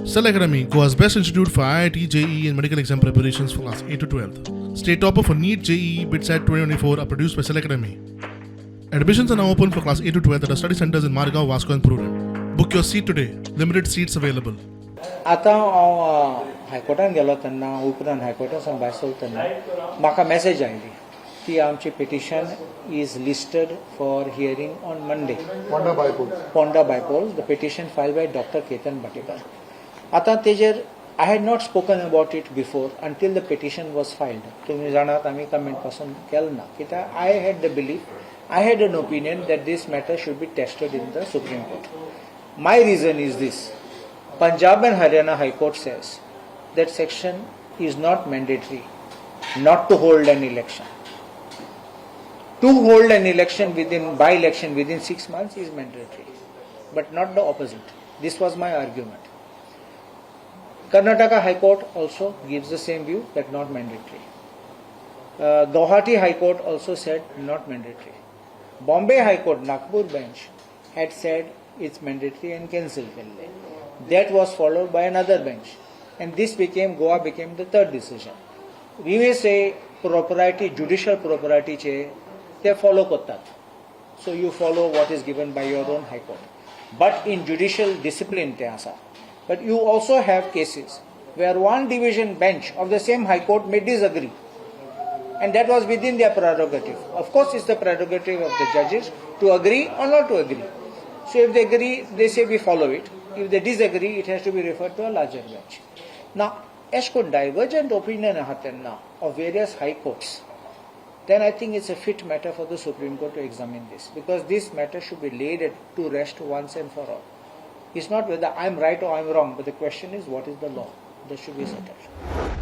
Cell Academy, Goa's best institute for IIT, JEE and medical exam preparations for class 8 to 12th. State topper for NEET, JEE, BITSAT 2024 are produced by Cell Academy. Admissions are now open for class 8 to 12th at our study centers in Margao, Vasco and Prudent. Book your seat today. Limited seats available. आता हांव हायकोर्टान गेलो तेन्ना उपरांत हायकोर्टासान भायर सरलो तेन्ना म्हाका message आयली की आमची petition is listed for hearing on Monday. Ponda bypoll the petition filed by doctor Ketan Batekar. आतां तेजेर I had not spoken about it before until the petition was filed. तुमी जाणात आमी कमेंट पासून केलें ना कित्याक I had the belief I had an opinion that this matter should be tested in the Supreme Court. My reason is this. Punjab and Haryana High Court says that section is not mandatory not to hold an election. To hold an election by-election within 6 months is mandatory, but not the opposite. This was my argument. Karnataka High Court also gives the same view that not mandatory. Guwahati High Court also said not mandatory. Bombay High Court, Nagpur bench had said it's mandatory and cancelled. That was followed by another bench, and Goa became the third decision. We may say propriety, judicial propriety they follow kottat. So you follow what is given by your own high court. But in judicial discipline but you also have cases where one division bench of the same high court may disagree, and that was within their prerogative. Of course, it's the prerogative of the judges to agree or not to agree. So if they agree, they say we follow it. If they disagree, it has to be referred to a larger bench. Now, as for divergent opinion of various high courts, then I think it's a fit matter for the Supreme Court to examine this, because this matter should be laid to rest once and for all. It's not whether I'm right or I'm wrong, but the question is what is the law that should be settled.